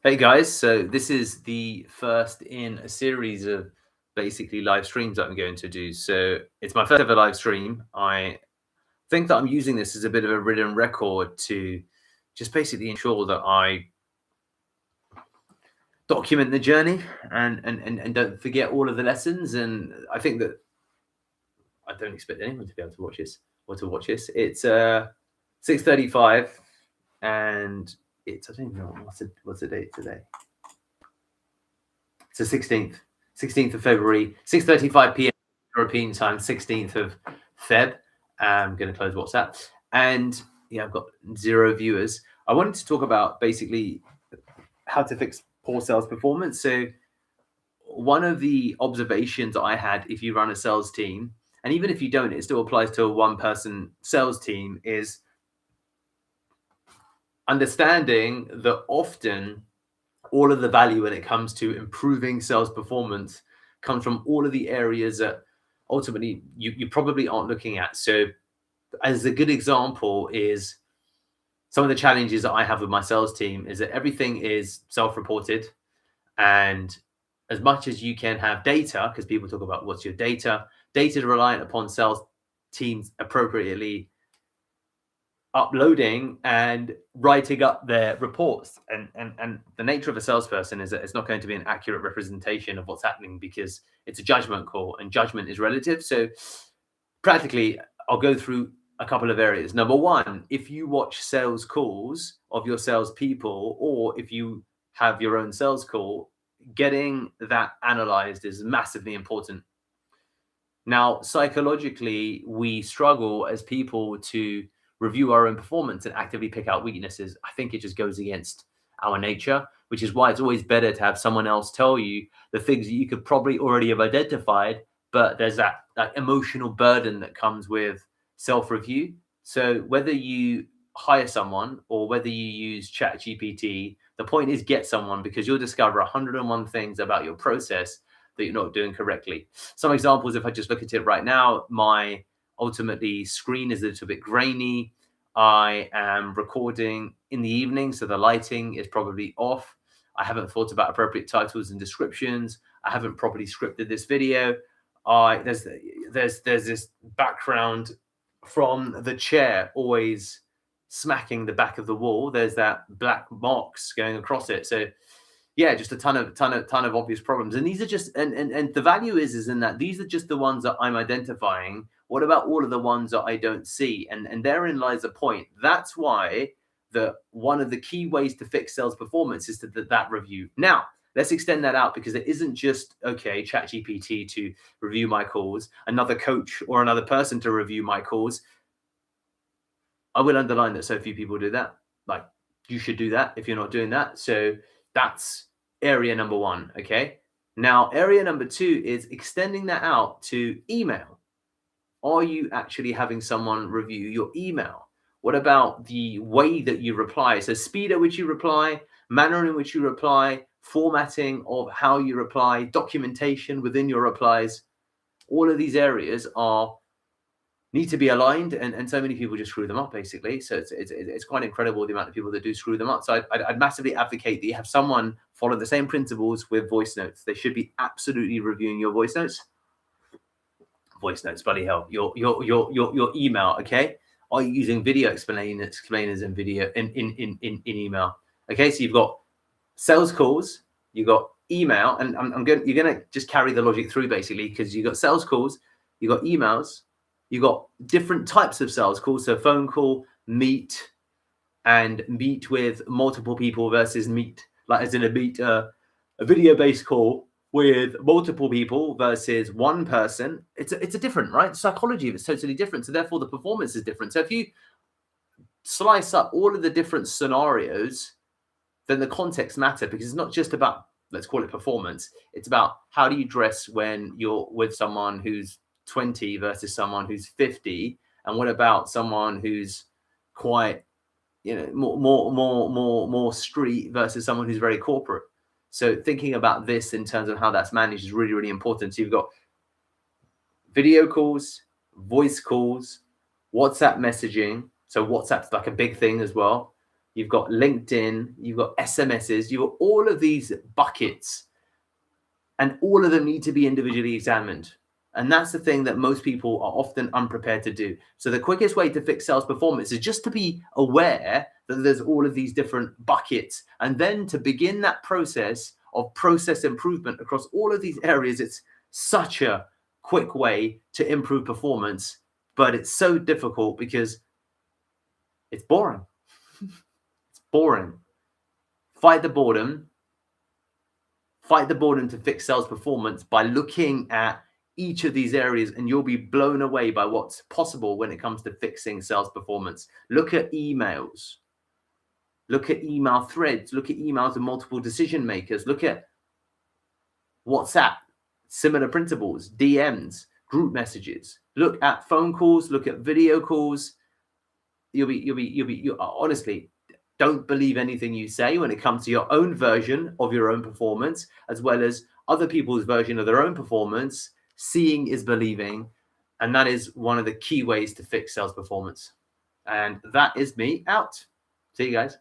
Hey guys, so this is the first in a series of basically live streams that I'm going to do. So it's my first ever live stream. I think that I'm using this as a bit of a written record to just basically ensure that I document the journey and don't forget all of the lessons. And I think that I don't expect anyone to be able to watch this or to watch this. It's 6:35 and it's I don't even know what's the date today. It's the 16th of February, 6:35 p.m. European time, 16th of Feb. I'm going to close WhatsApp. And yeah, I've got 0 viewers. I wanted to talk about basically how to fix poor sales performance. So one of the observations I had, if you run a sales team, and even if you don't, it still applies to a one-person sales team, is understanding that often all of the value when it comes to improving sales performance comes from all of the areas that ultimately you probably aren't looking at. So as a good example is some of the challenges that I have with my sales team is that everything is self-reported, and as much as you can have data, because people talk about what's your data reliant upon sales teams appropriately uploading and writing up their reports. And the nature of a salesperson is that it's not going to be an accurate representation of what's happening because it's a judgment call, and judgment is relative. So practically, I'll go through a couple of areas. Number one, if you watch sales calls of your salespeople, or if you have your own sales call, getting that analyzed is massively important. Now, psychologically, we struggle as people to review our own performance and actively pick out weaknesses. I think it just goes against our nature, which is why it's always better to have someone else tell you the things that you could probably already have identified, but there's that emotional burden that comes with self-review. So whether you hire someone or whether you use ChatGPT, the point is get someone, because you'll discover 101 things about your process that you're not doing correctly. Some examples, if I just look at it right now, my ultimately screen is a little bit grainy. I am recording in the evening, so the lighting is probably off. I haven't thought about appropriate titles and descriptions. I haven't properly scripted this video. There's this background from the chair always smacking the back of the wall. There's that black marks going across it. So yeah, just a ton of obvious problems. And these are just and the value is in that these are just the ones that I'm identifying. What about all of the ones that I don't see? And therein lies the point. That's why one of the key ways to fix sales performance is that review. Now, let's extend that out, because it isn't just ChatGPT to review my calls, another coach or another person to review my calls. I will underline that so few people do that. Like, you should do that if you're not doing that. So that's area number one, okay? Now, area number two is extending that out to email. Are you actually having someone review your email? What about the way that you reply? So speed at which you reply, manner in which you reply, formatting of how you reply, documentation within your replies. All of these areas need to be aligned, and so many people just screw them up, basically. So it's quite incredible the amount of people that do screw them up. So I'd massively advocate that you have someone follow the same principles with voice notes. They should be absolutely reviewing your voice notes. Voice notes, bloody hell. Your email, okay? Are you using video explainers in video in email? Okay, so you've got sales calls, you've got email, and you're gonna just carry the logic through, basically, because you've got sales calls, you've got emails. You've got different types of sales calls, so phone call, meet with multiple people versus meet, like as in a video-based call with multiple people versus one person. It's a different, right? The psychology of it's totally different. So therefore the performance is different. So if you slice up all of the different scenarios, then the context matter, because it's not just about, let's call it performance. It's about how do you dress when you're with someone who's 20 versus someone who's 50, and what about someone who's quite, more street versus someone who's very corporate. So thinking about this in terms of how that's managed is really, really important. So you've got video calls, voice calls, WhatsApp messaging. So WhatsApp's like a big thing as well. you've got LinkedIn, you've got SMSs, you've got all of these buckets, and all of them need to be individually examined. And that's the thing that most people are often unprepared to do. So the quickest way to fix sales performance is just to be aware that there's all of these different buckets, and then to begin that process of process improvement across all of these areas. It's such a quick way to improve performance, but it's so difficult because it's boring. It's boring. Fight the boredom to fix sales performance by looking at each of these areas, and you'll be blown away by what's possible when it comes to fixing sales performance. Look at emails. Look at email threads. Look at emails of multiple decision makers. Look at WhatsApp, similar principles, DMs, group messages. Look at phone calls. Look at video calls. You honestly, don't believe anything you say when it comes to your own version of your own performance, as well as other people's version of their own performance. Seeing is believing. And that is one of the key ways to fix sales performance. And that is me out. See you guys.